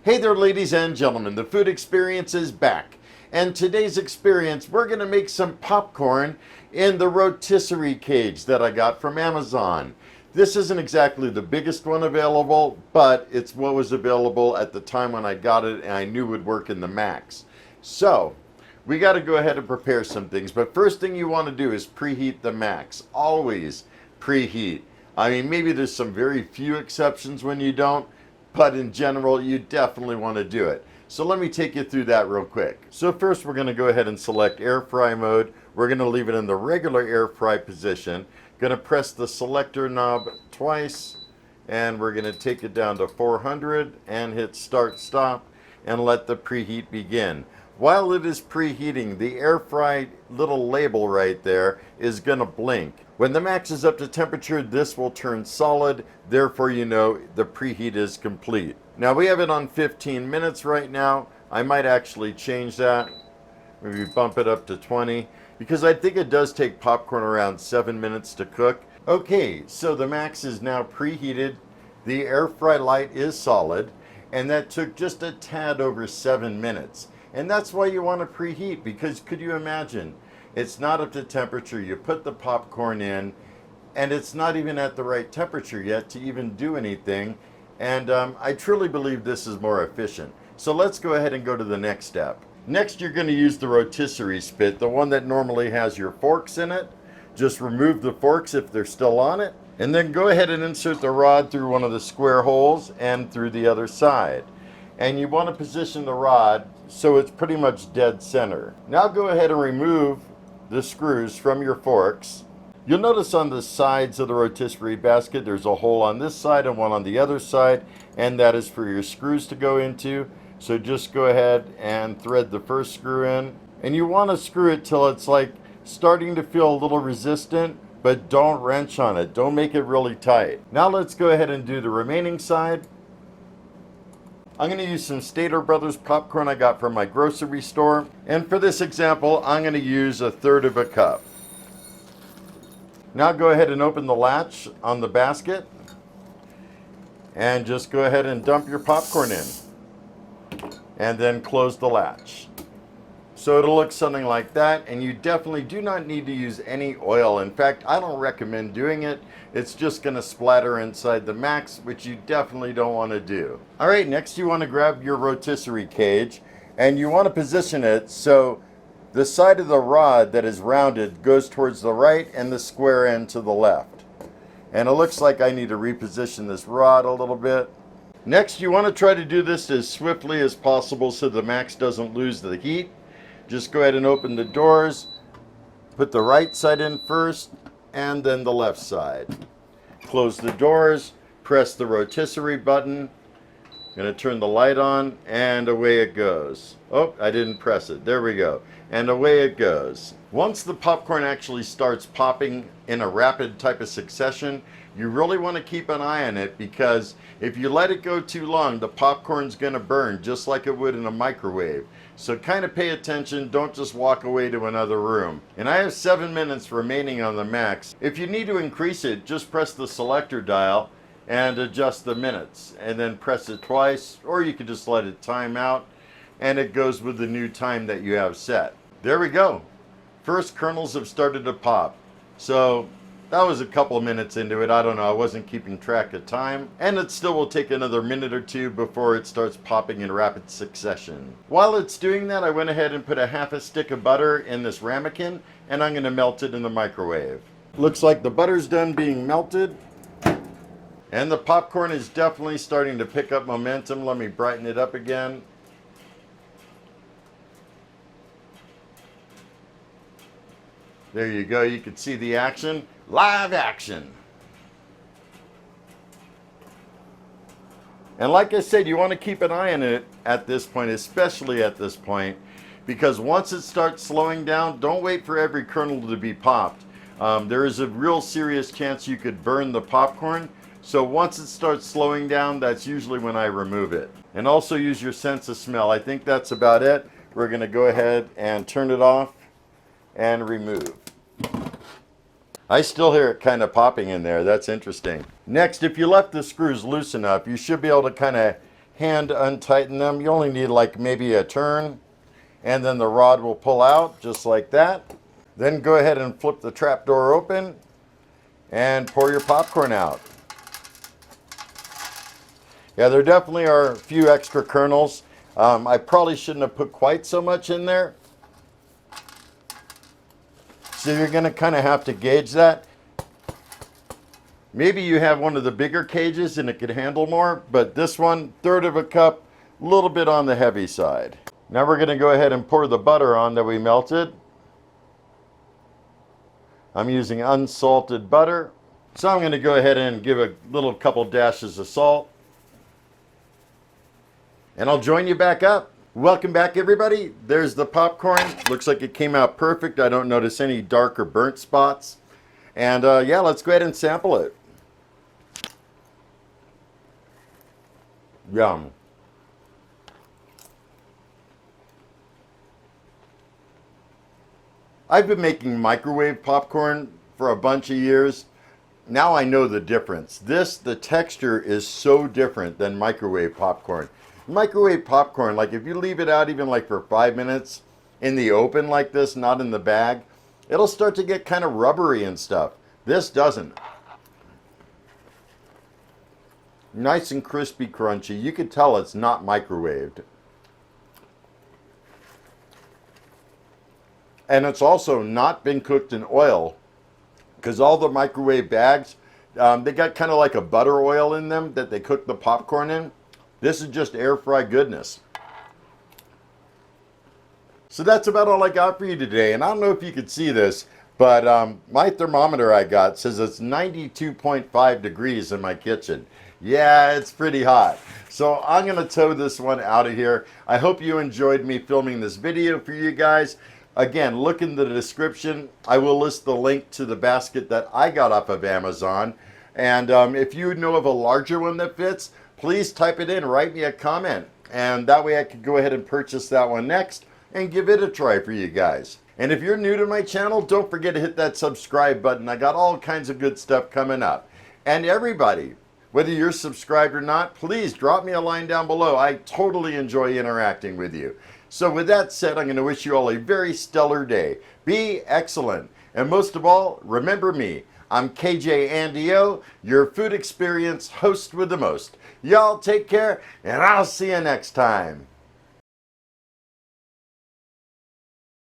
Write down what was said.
Hey there, ladies and gentlemen, the food experience is back. And today's experience, we're going to make some popcorn in the rotisserie cage that I got from Amazon. This isn't exactly the biggest one available, but it's what was available at the time when I got it and I knew would work in the Maxx. So, we got to go ahead and prepare some things, but first thing you want to do is preheat the Maxx. Always preheat. I mean, maybe there's some very few exceptions when you don't, but in general, you definitely want to do it. So let me take you through that real quick. So first we're going to go ahead and select air fry mode. We're going to leave it in the regular air fry position. Going to press the selector knob twice, and we're going to take it down to 400 and hit start stop and let the preheat begin. While it is preheating, the air fry little label right there is going to blink. When the Maxx is up to temperature, this will turn solid, therefore you know the preheat is complete. Now we have it on 15 minutes right now. I might actually change that, maybe bump it up to 20, because I think it does take popcorn around 7 minutes to cook. Okay, so the Maxx is now preheated, the air fry light is solid, and that took just a tad over 7 minutes. And that's why you want to preheat, because could you imagine? It's not up to temperature, you put the popcorn in, and it's not even at the right temperature yet to even do anything. And I truly believe this is more efficient. So let's go ahead and go to the next step. Next, you're going to use the rotisserie spit, the one that normally has your forks in it. Just remove the forks if they're still on it, and then go ahead and insert the rod through one of the square holes and through the other side. And you want to position the rod so it's pretty much dead center. Now go ahead and remove the screws from your forks. You'll notice on the sides of the rotisserie basket there's a hole on this side and one on the other side, and that is for your screws to go into. So just go ahead and thread the first screw in, and you want to screw it till it's like starting to feel a little resistant, but don't wrench on it. Don't make it really tight. Now let's go ahead and do the remaining side. I'm going to use some Stater Brothers popcorn I got from my grocery store. And for this example, I'm going to use 1/3 cup. Now go ahead and open the latch on the basket. And just go ahead and dump your popcorn in. And then close the latch. So it'll look something like that, and you definitely do not need to use any oil. In fact, I don't recommend doing it. It's just going to splatter inside the Maxx, which you definitely don't want to do. All right, next you want to grab your rotisserie cage, and you want to position it so the side of the rod that is rounded goes towards the right and the square end to the left. And it looks like I need to reposition this rod a little bit. Next, you want to try to do this as swiftly as possible so the Maxx doesn't lose the heat. Just go ahead and open the doors, put the right side in first, and then the left side. Close the doors, press the rotisserie button. Going to turn the light on, and away it goes. Oh, I didn't press it. There we go. And away it goes. Once the popcorn actually starts popping in a rapid type of succession, you really want to keep an eye on it, because if you let it go too long, the popcorn's going to burn just like it would in a microwave. So kind of pay attention, don't just walk away to another room. And I have 7 minutes remaining on the Maxx. If you need to increase it, just press the selector dial and adjust the minutes, and then press it twice, or you can just let it time out, and it goes with the new time that you have set. There we go. First kernels have started to pop. So that was a couple of minutes into it. I don't know, I wasn't keeping track of time. And it still will take another minute or two before it starts popping in rapid succession. While it's doing that, I went ahead and put a half a stick of butter in this ramekin, and I'm going to melt it in the microwave. Looks like the butter's done being melted. And the popcorn is definitely starting to pick up momentum. Let me brighten it up again. There you go, you can see the action. Live action. And like I said, you want to keep an eye on it at this point, especially at this point, because once it starts slowing down, don't wait for every kernel to be popped. There is a real serious chance you could burn the popcorn. So once it starts slowing down, that's usually when I remove it. And also use your sense of smell. I think that's about it. We're going to go ahead and turn it off and remove. I still hear it kind of popping in there. That's interesting. Next, if you left the screws loose enough, you should be able to kind of hand untighten them. You only need like maybe a turn, and then the rod will pull out just like that. Then go ahead and flip the trap door open and pour your popcorn out. Yeah, there definitely are a few extra kernels. I probably shouldn't have put quite so much in there. So you're going to kind of have to gauge that. Maybe you have one of the bigger cages and it could handle more, but this one, 1/3 of a cup, a little bit on the heavy side. Now we're going to go ahead and pour the butter on that we melted. I'm using unsalted butter. So I'm going to go ahead and give a little couple dashes of salt. And I'll join you back up. Welcome back, everybody. There's the popcorn. Looks like it came out perfect. I don't notice any dark or burnt spots. And yeah, let's go ahead and sample it. Yum. I've been making microwave popcorn for a bunch of years. Now I know the difference. The texture is so different than microwave popcorn. Microwave popcorn, like if you leave it out even like for 5 minutes in the open like this, not in the bag, it'll start to get kind of rubbery and stuff. This doesn't. Nice and crispy, crunchy. You could tell it's not microwaved. And it's also not been cooked in oil, because all the microwave bags, they got kind of like a butter oil in them that they cook the popcorn in. This is just air fry goodness. So that's about all I got for you today. And I don't know if you could see this, but my thermometer I got says it's 92.5 degrees in my kitchen. Yeah, it's pretty hot. So I'm going to tow this one out of here. I hope you enjoyed me filming this video for you guys. Again, look in the description. I will list the link to the basket that I got off of Amazon. And if you know of a larger one that fits, please type it in, write me a comment. And that way I could go ahead and purchase that one next and give it a try for you guys. And if you're new to my channel, don't forget to hit that subscribe button. I got all kinds of good stuff coming up. And everybody, whether you're subscribed or not, please drop me a line down below. I totally enjoy interacting with you. So with that said, I'm going to wish you all a very stellar day. Be excellent. And most of all, remember me. I'm KJ Andio, your food experience host with the most. Y'all take care, and I'll see you next time.